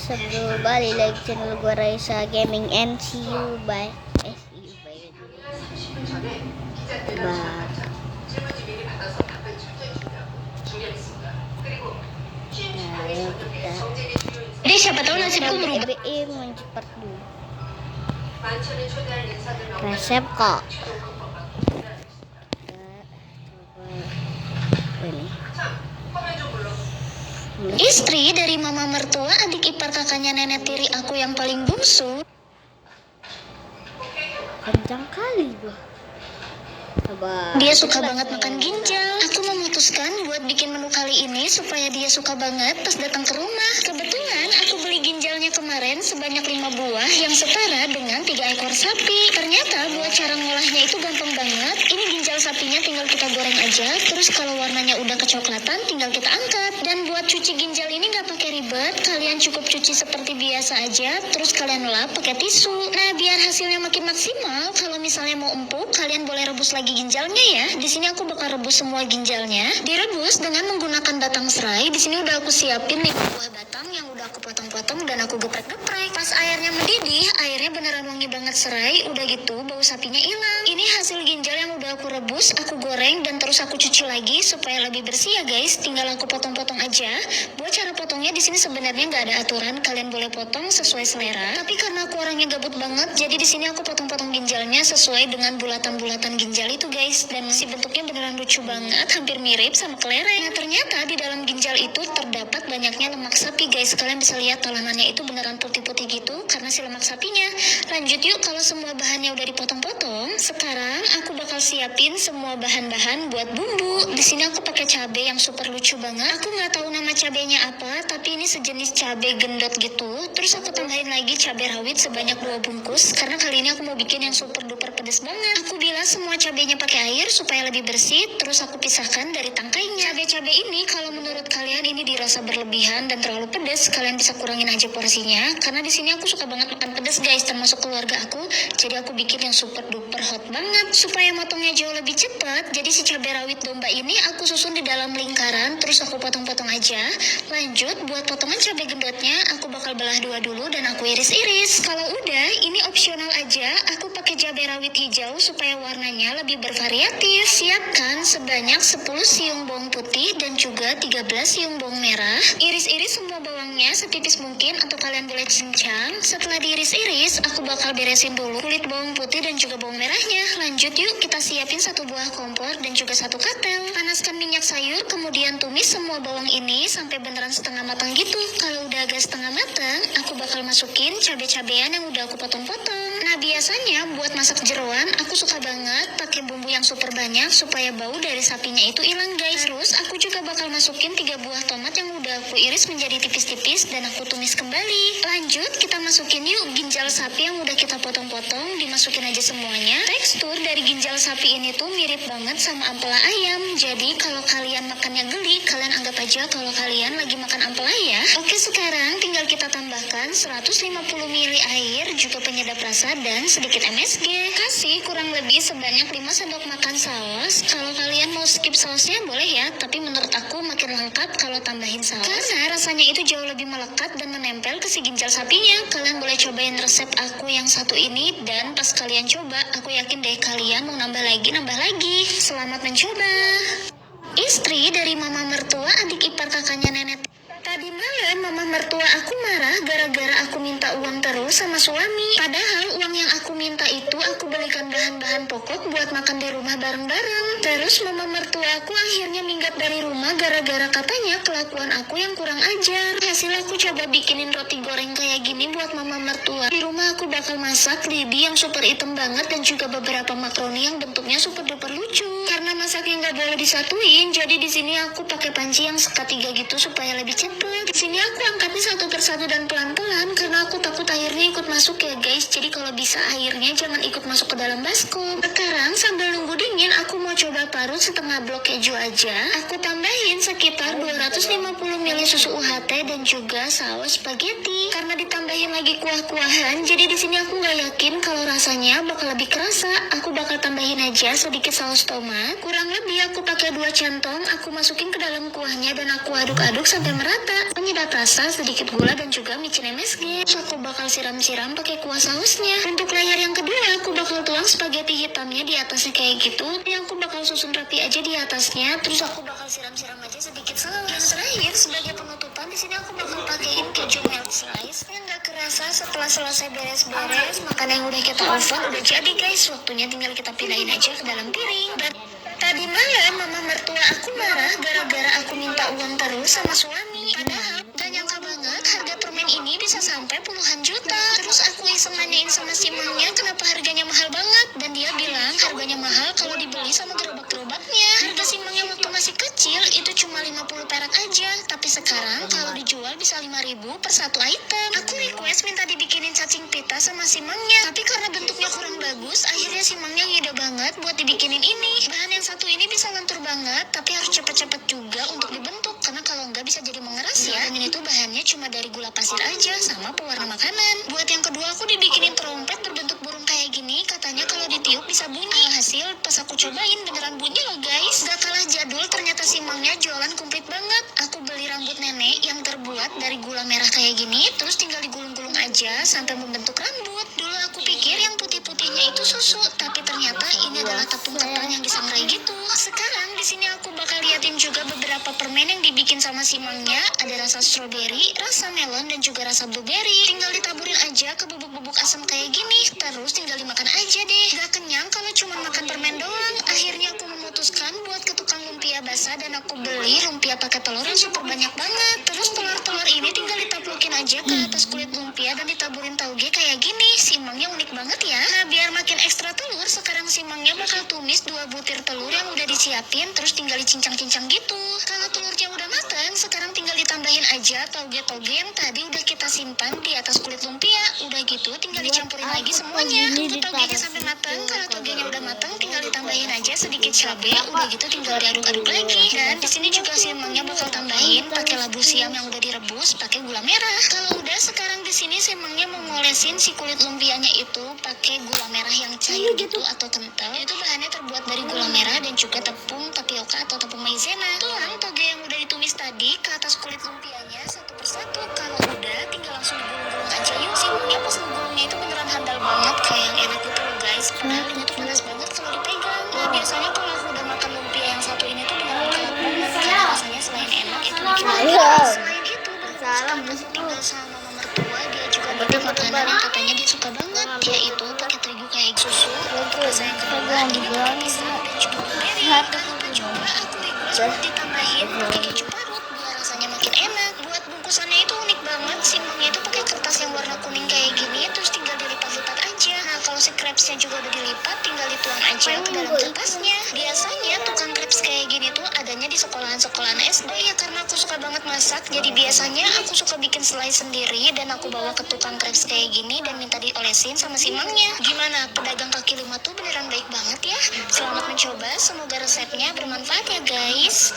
what's up bro, balik lagi channel gue Raisa Gaming and see you by Bye. Nah, ayo kita Jadi siapa tahu nasibku berubah. EBE mencepat dulu resep kok ini Istri dari mama mertua adik ipar kakaknya nenek tiri aku yang paling bungsu. kencang kali gua. Dia suka banget makan ginjal. Aku memutuskan buat bikin menu kali ini supaya dia suka banget pas datang ke rumah. Kebetulan aku beli ginjalnya kemarin sebanyak 5 buah yang setara dengan 3 ekor sapi. Ternyata buat cara ngolahnya itu gampang banget. Ini ginjal sapinya tinggal kita goreng aja. Terus kalau warnanya udah kecoklatan tinggal kita angkat. Dan buat cuci ginjal ini gak pakai ribet. Kalian cukup cuci seperti biasa aja. Terus kalian lap pakai tisu. Nah biar hasilnya makin maksimal, kalau misalnya mau empuk, kalian boleh rebus lagi ginjalnya ya. Di sini aku bakal rebus semua ginjalnya. Direbus dengan menggunakan batang serai. Di sini udah aku siapin 5 buah batang yang udah aku potong-potong dan aku geprek-geprek. Pas airnya mendidih, airnya beneran wangi banget serai. Udah gitu bau sapinya hilang. Ini hasil ginjal yang udah aku rebus, aku goreng dan terus aku cuci lagi supaya lebih bersih ya guys. Tinggal aku potong-potong aja. Buat cara potongnya di sini sebenarnya nggak ada aturan. Kalian boleh potong sesuai selera. Tapi karena aku orangnya gabut banget, jadi di sini aku potong-potong ginjalnya sesuai dengan bulatan-bulatan ginjal itu guys. Dan si bentuknya beneran lucu banget, hampir mirip sama kelereng. Nah ternyata di dalam ginjal itu terdapat banyaknya lemak sapi guys. Kalian bisa lihat talanannya itu beneran putih-putih gitu karena si lemak sapinya. Lanjut yuk, kalau semua bahannya udah dipotong-potong, sekarang aku bakal siapin semua bahan-bahan buat bumbu. Di sini aku pakai cabai yang super lucu banget. Aku nggak tahu nama cabainya apa, tapi ini sejenis cabai gendot gitu. Terus aku tambahin lagi cabai rawit sebanyak 2 bungkus karena kali ini aku mau bikin yang super duper pedas banget. Aku bilas semua cabainya pakai air supaya lebih bersih. Terus aku pisahkan dari tangkainya. Cabai-cabai ini kalau menurut kalian ini dirasa berlebihan dan terlalu pedas, kalian bisa kurangin aja porsinya. Karena di sini aku suka banget makan pedas guys, termasuk keluarga aku. Jadi aku bikin yang super duper hot banget supaya motongnya jauh lebih cepat. Jadi si cabai rawit domba ini aku susun di dalam lingkaran, terus aku potong-potong aja. Lanjut buat potongan cabai gendotnya, aku bakal belah 2 dulu dan aku iris-iris. Kalau udah, ini opsional aja. Aku pakai cabai rawit hijau supaya warnanya lebih bervariatif. Siapkan sebanyak 10 siung bawang putih dan juga 13 siung bawang merah. Iris-iris semua bawangnya setipis mungkin atau kalian boleh cincang. Setelah diiris-iris, aku bakal beresin dulu kulit bawang putih dan juga bawang merahnya. Lanjut yuk, kita siapin 1 buah kompor dan juga 1 katel. Panaskan minyak sayur, kemudian tumis semua bawang ini sampai beneran setengah matang gitu. Kalau udah agak setengah matang, aku bakal masukin cabai-cabean yang udah aku potong-potong. Nah biasanya buat masak jeroan, aku suka banget pakai bumbu yang super banyak supaya bau dari sapinya itu hilang guys. Terus aku juga bakal masukin 3 buah tomat yang udah aku iris menjadi tipis-tipis dan aku tumis kembali. Lanjut kita masukin yuk ginjal sapi yang udah kita potong-potong, dimasukin aja semuanya. Tekstur dari ginjal sapi ini tuh mirip banget sama ampela ayam. Jadi kalau kalian makannya geli, kalian anggap aja kalau kalian lagi makan ampela ya. Oke, sekarang tinggal kita tambahkan 150 ml air, juga penyedap rasa dan sedikit MSG. Kasih kurang lebih sebanyak 5 sendok makan saus. Kalau kalian mau skip sausnya boleh ya, tapi menurut aku makin lengkap kalau tambahin saus. Karena rasanya itu jauh lebih melekat dan menempel ke si ginjal sapinya. Kalian boleh cobain resep aku yang satu ini dan pas kalian coba, aku yakin deh kalian mau nambah lagi. Selamat mencoba. Istri dari mama mertua adik ipar kakaknya nenek. Tadi malam mama mertua aku marah gara-gara aku minta uang terus sama suami. Padahal uang yang aku minta itu aku belikan bahan-bahan pokok buat makan di rumah bareng-bareng. Terus mama mertua aku akhirnya minggat dari rumah gara-gara katanya kelakuan aku yang kurang ajar. Hasil aku coba bikinin roti goreng kayak gini buat mama mertua. Di rumah aku bakal masak lidi yang super hitam banget dan juga beberapa makaroni yang bentuknya super duper lucu. Karena masaknya nggak boleh disatuin, jadi di sini aku pakai panci yang sekatiga gitu supaya lebih cepat. Di sini aku angkatnya satu persatu dan pelan-pelan karena aku takut airnya ikut masuk ya guys. Jadi kalau bisa airnya jangan ikut masuk ke dalam baskom. Sekarang sambil nunggu dingin, aku mau coba parut setengah blok keju aja. Aku tambahin sekitar 250 ml susu UHT dan dan juga saus spaghetti. Karena ditambahin lagi kuah-kuahan, jadi di sini aku nggak yakin kalau rasanya bakal lebih kerasa. Aku bakal tambahin aja sedikit saus tomat. Kurang lebih aku pakai 2 centong. Aku masukin ke dalam kuahnya dan aku aduk-aduk sampai merata. Penyedap rasa, sedikit gula dan juga micin MSG. Terus aku bakal siram-siram pakai kuah sausnya. Untuk layer yang kedua, aku bakal tuang spaghetti hitamnya di atasnya kayak gitu. Yang aku bakal susun rapi aja di atasnya. Terus aku bakal siram-siram aja sedikit saus. Dan terakhir sebagai penutupan, di sini aku bakal pakein keju melt slice. Yang nggak kerasa setelah selesai beres-beres, makanan yang udah kita oven udah jadi guys. Waktunya tinggal kita pindahin aja ke dalam piring. Dan tadi malam mama mertua aku marah gara-gara aku minta uang terus sama suami. Padahal gak nyangka banget harga permen ini bisa sampai puluhan juta. Terus aku iseng nanyain sama si mamnya kenapa harganya mahal banget. Dan dia bilang harganya mahal kalau dibeli sama gerobak-gerobaknya. Harga si mamnya waktu masih kecil itu cuma 50 perak aja. Tapi sekarang kalau dijual bisa 5.000 per satu item. Aku request minta dibikinin cacing pita sama si mamnya. Tapi karena bentuknya kurang bagus, akhirnya si mamnya ngide banget buat dibikinin ini. Bahan yang satu ini bisa lentur banget, tapi harus cepet-cepet juga untuk dibentuk. Karena kalau enggak bisa jadi mengeras ya. Dan ini tuh bahannya cuma dari gula pasir aja sama pewarna makanan. Buat yang kedua aku dibikinin trompet berbentuk burung kayak gini. Katanya kalau ditiup bisa bunyi. Hasil pas aku cobain beneran bunyi loh guys. Gak kalah jadul, ternyata si mamnya jualan komplit banget. Aku beli rambut nenek yang terbuat dari gula merah kayak gini. Terus tinggal digulung-gulung aja sampai membentuk rambut. Dulu aku pikir yang putih-putihnya itu susu, tapi ternyata ini adalah tepung ketan yang disangrai gitu. Sekarang di sini aku bakal liatin juga beberapa permen yang dibikin sama si mamnya. Ada rasa strawberry, rasa melon, dan juga rasa blueberry. Tinggal ditaburin aja ke bubuk-bubuk asam kayak gini. Terus tinggal dimakan aja deh. Gak kenyang kalau cuma makan permen doang. Akhirnya aku memutuskan buat ke tukang lumpia basah dan aku beli lumpia pakai telur yang super banyak banget. Terus telur-telur ini tinggal ditaplukin aja ke atas kulit lumpia dan ditaburin tauge kayak gini. Si mamnya unik banget ya. Nah biar makin ekstra telur, sekarang si mamnya bakal tumis 2 butir telur yang udah disiapin. Terus tinggal dicincang-cincang gitu. Kalau telurnya udah matang, sekarang tinggal ditambahin aja tauge-tauge yang tadi udah kita simpan di atas kulit lumpia. Udah gitu tinggal dicampurin lagi semuanya. Tunggu taugenya sampai matang. Kalau taugenya udah matang, tinggal ditambahin aja sedikit cabai. Udah gitu tinggal diaduk-aduk lagi. Dan di sini juga si mamnya bakal tambahin pakai labu siam yang udah direbus pakai gula merah. Kalau udah, sekarang di sini si mamnya mau ngolesin si kulit lumpianya itu pakai gula merah yang cair gitu atau kental. Itu bahannya terbuat dari gula merah dan juga tepung tapioka atau tepung maizena. Tuang toge yang udah ditumis tadi ke atas kulit lumpianya satu persatu. Kalau udah, tinggal langsung digulung-gulung aja yuk. Si mamnya pas ngegulungnya itu beneran handal banget, kayak yang enak gitu loh guys. Padahal ini tuh panas banget kalau dipegang. Nah biasanya kalau aku udah makan lumpia yang satu ini tuh beneran kayak banget. Karena rasanya selain enak itu bikin lapar. Selain itu, sekarang aku tinggal sama mama mertua. Dia juga bikin makanan yang katanya dia suka banget, yaitu pakai terigu kayak susu. Rasa yang kedua ini pakai pisang dan juga blueberry. Dan coba aku request buat ditambahin pakai keju parut biar rasanya makin enak. Buat bungkusannya itu unik banget. Simpelnya itu pakai kertas yang warna kuning kayak gini, terus tinggal dilipat-lipat aja. Nah kalau si crepesnya juga udah dilipat, tinggal dituang aja ke dalam kertasnya. Biasanya tukang crepes kayak gini tuh adanya di sekolahan-sekolahan SD ya, karena aku suka banget masak. Jadi biasanya aku suka bikin selai sendiri dan aku bawa ke tukang crepes kayak gini dan minta diolesin sama si mamnya. Gimana, pedagang kaki lima tuh beneran baik banget ya. Selamat mencoba, semoga resepnya bermanfaat ya guys.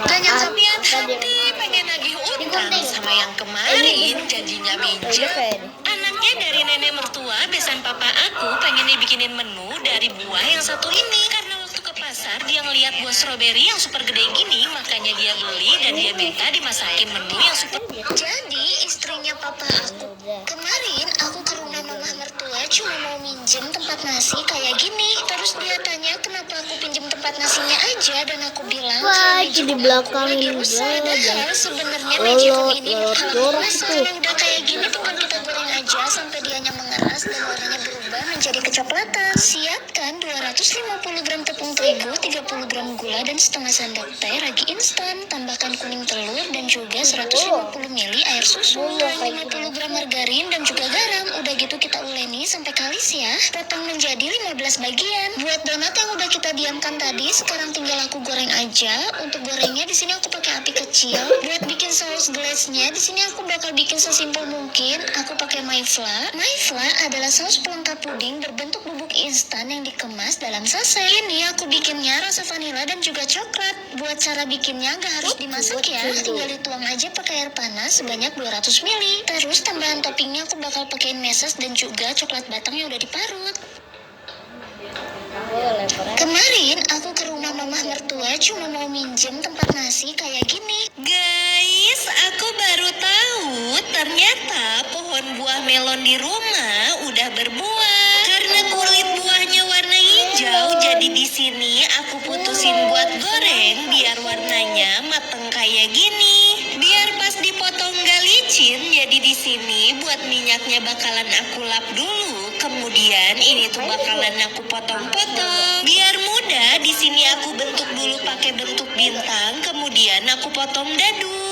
Gak nyangka pian hati pengen nagih utang sama yang kemarin janjinya minjem. Anaknya dari nenek mertua besan papa aku pengen dibikinin menu dari buah yang satu ini. Karena waktu ke pasar dia ngeliat buah stroberi yang super gede gini, makanya dia beli dan dia minta dimasakin menu yang super. Jadi istrinya papa aku kemarin aku ke rumah mama mertua cuma mau minjem tempat nasi kayak gini. Terus dia tanya kenapa aku pinjem tempat nasinya aja dan aku bilang Wah, meja di aku belakang lagi ini rusak. banget. Padahal sebenarnya meja ini kalau rusak itu. udah kayak gini tinggal kita goreng aja sampai dianya mengeras dan warnanya berubah menjadi kecoklatan. Siapkan 250 gram tepung terigu, 30 gram gula dan setengah sendok teh ragi instan. Tambahkan kuning telur dan juga 150 ml air susu, 50 gram margarin dan juga garam. Udah gitu kita uleni sampai kalis ya. Potong menjadi 15 bagian. Buat donat yang udah kita diamkan tadi, sekarang tinggal aku goreng aja. Untuk gorengnya di sini aku pakai api kecil. Buat bikin saus glaze-nya, di sini aku bakal bikin sesimpel mungkin. Aku pakai maifla. Maifla adalah saus pelengkap puding berbentuk bubuk instan yang dikemas dalam saset. Ini aku bikinnya rasa vanila dan juga coklat. Buat cara bikinnya gak harus dimasak ya, tinggal dituang aja pakai air panas sebanyak 200 ml. Terus tambahan toppingnya aku bakal pakein meses dan juga coklat batang yang udah diparut. Kemarin aku ke rumah mamah mertua cuma mau minjem tempat nasi kayak gini. Guys, aku baru tahu ternyata pohon buah melon di rumah udah berbuah. Karena kulit buahnya warna hijau, jadi di sini aku putusin buat goreng biar warnanya mateng kayak gini. Biar pas dipotong gak licin, jadi di sini buat minyaknya bakalan aku lap dulu. Kemudian ini tuh bakalan aku potong-potong. Biar mudah, di sini aku bentuk dulu pakai bentuk bintang, kemudian aku potong dadu.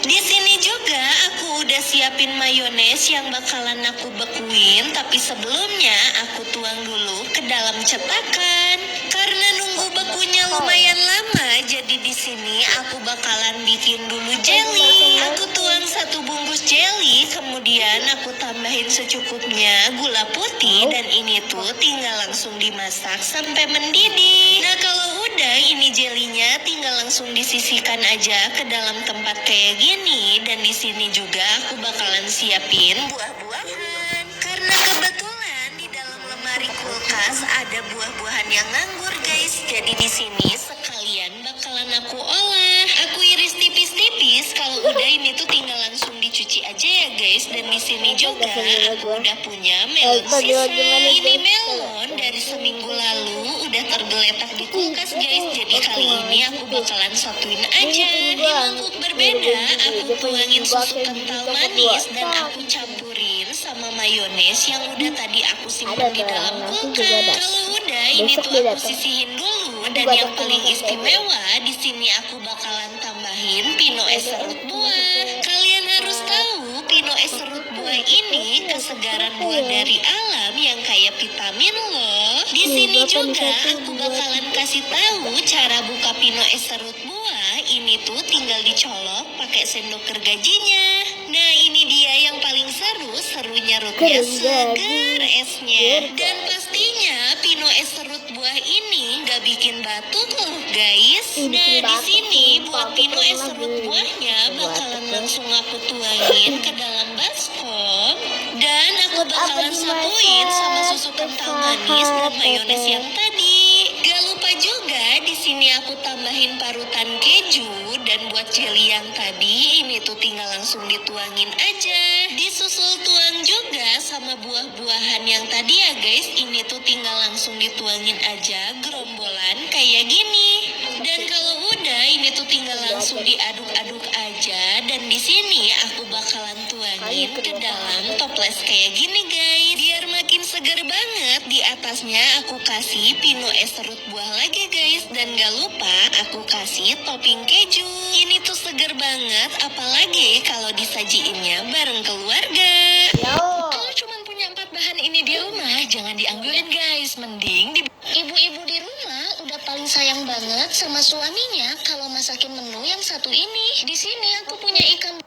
Di sini juga aku udah siapin mayones yang bakalan aku bekuin, tapi sebelumnya aku tuang dulu ke dalam cetakan. Karena nunggu bekunya lumayan lama, jadi di sini aku bakalan bikin dulu jelly. Aku tuang 1 bungkus jelly, kemudian aku tambahin secukupnya gula putih, dan ini tuh tinggal langsung dimasak sampai mendidih. Nah kalau udah, ini jelinya tinggal langsung disisihkan aja ke dalam tempat kayak gini. Dan di sini juga aku bakalan siapin buah-buahan. Karena kebetulan di dalam lemari kulkas ada buah-buahan yang nganggur guys. Jadi di sini sekalian bakalan aku olah. Aku iris tipis-tipis. Kalau udah ini tuh tinggal langsung dicuci aja ya guys. Dan di sini juga aku udah punya melon sisa. Ini melon dari seminggu lalu udah tergeletak di kulkas guys. Jadi kali ini aku bakalan satuin aja. Di mangkuk berbeda aku tuangin susu kental manis dan aku campurin sama mayones yang udah tadi aku simpan di dalam kulkas. Kalau udah ini tuh aku sisihin dulu. Dan yang paling istimewa di sini aku bakalan tambahin pino es serut buah. Kalian harus tahu pino es serut buah ini kesegaran buah dari alam yang kayak vitamin loh. Di sini juga aku bakalan kasih tahu cara buka pino es serut buah. Ini tuh tinggal dicolok pakai sendok gergajinya. Nah ini dia yang paling seru, nyerutnya segar esnya. Dan pastinya pino es serut buah ini gak bikin batuk loh guys. Nah di sini buat pino es serut buahnya bakalan langsung aku tuangin ke dalam baskom. Dan aku bakalan satuin sama susu kental manis dan mayones yang tadi. Gak lupa juga di sini aku tambahin parutan keju. Dan buat jelly yang tadi ini tuh tinggal langsung dituangin aja. Disusul tuang juga sama buah-buahan yang tadi ya guys. Ini tuh tinggal langsung dituangin aja gerombolan kayak gini. Dan kalau udah ini tuh tinggal langsung diaduk-aduk aja. Dan di sini aku bakalan tuangin ke dalam toples kayak gini guys. Biar makin segar banget, di atasnya aku kasih pino es serut buah lagi guys. Dan gak lupa aku kasih topping keju. Ini tuh segar banget, apalagi kalau disajiinnya bareng keluarga. Kalau cuma punya 4 bahan ini di rumah, jangan diambilin guys. Mending Ibu-ibu di rumah udah paling sayang banget sama suaminya kalau masakin menu yang satu ini. Di sini aku punya ikan.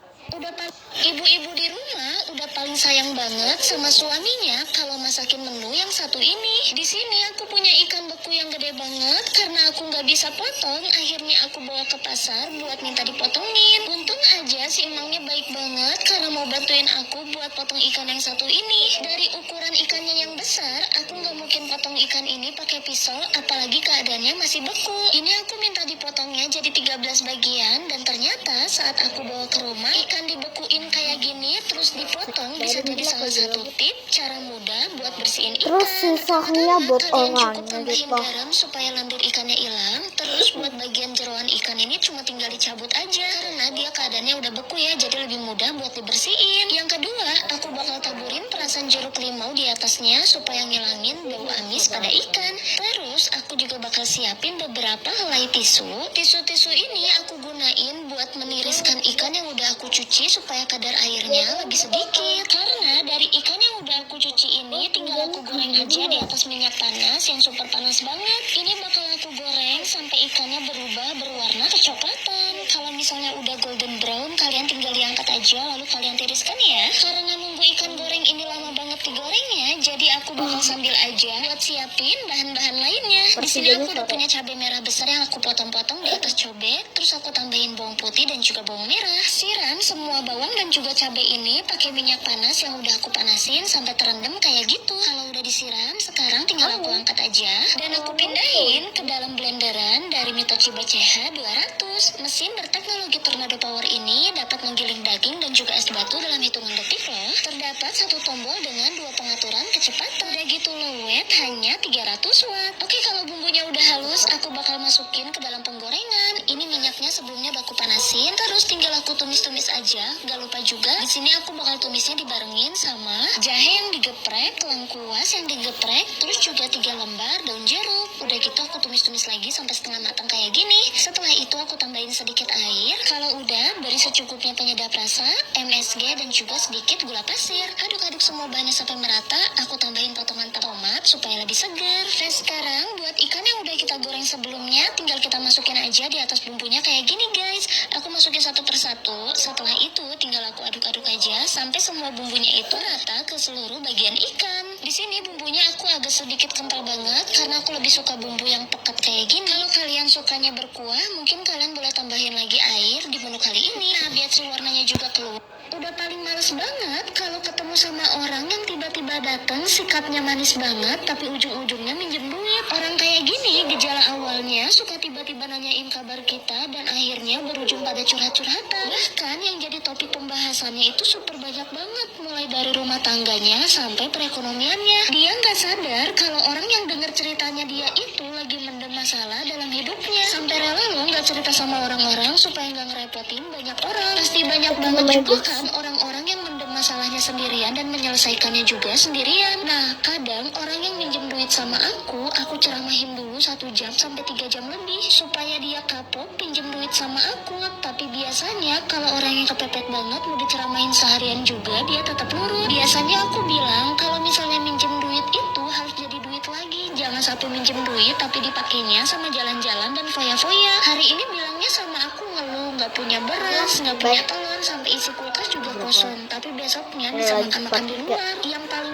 Ibu-ibu di rumah udah paling sayang banget sama suaminya kalau masakin menu yang satu ini. Di sini aku punya ikan beku yang gede banget karena aku nggak bisa potong. Akhirnya aku bawa ke pasar buat minta dipotongin. Untung aja si emangnya baik banget karena mau bantuin aku buat potong ikan yang satu ini. Dari ukuran ikannya yang besar, aku nggak mungkin potong ikan ini pakai pisau, apalagi keadaannya masih beku. Ini aku minta dipotongnya jadi 13 bagian dan ternyata saat aku bawa ke rumah, ikan dibekuin kayak gini terus dipotong bisa jadi salah satu tip cara mudah buat bersihin ikan. Terus sisanya buat Kalian orang cukup tambahin garam supaya lendir ikannya hilang. Terus buat bagian jeroan ikan ini cuma tinggal dicabut aja karena dia keadaannya udah beku ya, jadi lebih mudah buat dibersihin. Yang kedua, aku bakal taburin perasan jeruk limau di atasnya supaya ngilangin bau amis pada ikan. Terus aku juga bakal siapin beberapa helai tisu. Tisu-tisu ini aku gunain buat meniriskan ikan yang udah aku cuci supaya kadar airnya lebih sedikit. Karena dari ikan yang udah aku cuci ini tinggal aku goreng aja di atas minyak panas yang super panas banget. Ini bakal aku goreng sampai ikannya berwarna kecoklatan. Kalau misalnya udah golden brown, kalian tinggal diangkat aja lalu kalian tiriskan ya. Karena nunggu ikan goreng ini lama banget digorengnya, jadi aku bakal sambil aja buat siapin bahan-bahan lainnya. Di sini aku udah punya cabai merah besar yang aku potong-potong di atas cobek, terus aku tambahin bawang putih dan juga bawang merah. Siram semua bawang dan juga cabai ini pakai minyak panas yang udah aku panasin sampai terendam kayak gitu. Kalau udah disiram, sekarang tinggal aku angkat aja dan aku pindahin ke dalam blenderan dari Mitochiba CH 200. Mesin berteknologi Tornado Power ini dapat menggiling daging dan juga es batu dalam hitungan detik loh. Terdapat satu tombol dengan dua pengaturan kecepatan. Udah gitu low weight hanya 300 watt. Oke, kalau bumbunya udah halus, aku bakal masukin ke dalam penggorengan. Ini minyaknya sebelumnya aku panasin, terus tinggal aku tumis-tumis aja. Gak lupa juga, di sini aku bakal tumisnya dibarengin sama jahe yang digeprek, lengkuas yang digeprek, terus juga 3 lembar daun jeruk. Udah gitu aku tumis-tumis lagi sampai setengah matang kayak gini. Setelah itu aku tambahin sedikit air. Kalau udah, beri secukupnya penyedap rasa, MSG dan juga sedikit gula pasir. Aduk-aduk semua bahannya sampai merata. Aku tambahin potongan tomat supaya lebih segar. Dan sekarang buat ikan yang udah kita goreng sebelumnya, tinggal kita masukin aja di atas bumbunya kayak gini guys. Aku masukin satu persatu. Setelah itu tinggal aku aduk-aduk aja sampai semua bumbunya itu rata ke seluruh bagian ikan. Di sini bumbunya aku agak sedikit kental banget karena aku lebih suka bumbu yang pekat kayak gini. Kalau kalian sukanya berkuah, mungkin kalian boleh tambahin lagi air di menu kali ini. Nah, biar si warnanya juga keluar. Udah paling males banget kalau ketemu sama orang yang tiba-tiba datang sikapnya manis banget tapi ujung-ujungnya minjem duit. Orang kayak gini gejala awalnya suka tiba-tiba nanyain kabar kita dan akhirnya berujung pada curhat-curhatan. Bahkan yang jadi topik pembahasannya itu super banyak banget, mulai dari rumah tangganya sampai perekonomiannya. Dia nggak sadar kalau orang yang dengar ceritanya dia itu lagi mendem masalah dalam hidupnya. Sampai rela loh nggak cerita sama orang-orang supaya nggak ngerepotin banyak orang. Pasti banyak banget juga kan orang-orang yang mendem masalahnya sendirian dan menyelesaikannya juga sendirian. Nah, kadang orang yang minjem duit sama aku ceramahin dulu 1 jam sampai 3 jam lebih supaya dia kapok pinjem duit sama aku. Tapi biasanya kalau orang yang kepepet banget mau diceramahin seharian juga dia tetap nurut. Biasanya aku bilang kalau misalnya minjem duit itu harus jadi duit lagi. Jangan sampai minjem duit tapi dipakainya sama jalan-jalan dan foya-foya. Hari ini bilangnya sama aku ngeluh nggak punya beras, nggak punya telur, sampai isi kulkas juga kosong. Tapi besoknya bisa makan-makan di luar. Yang paling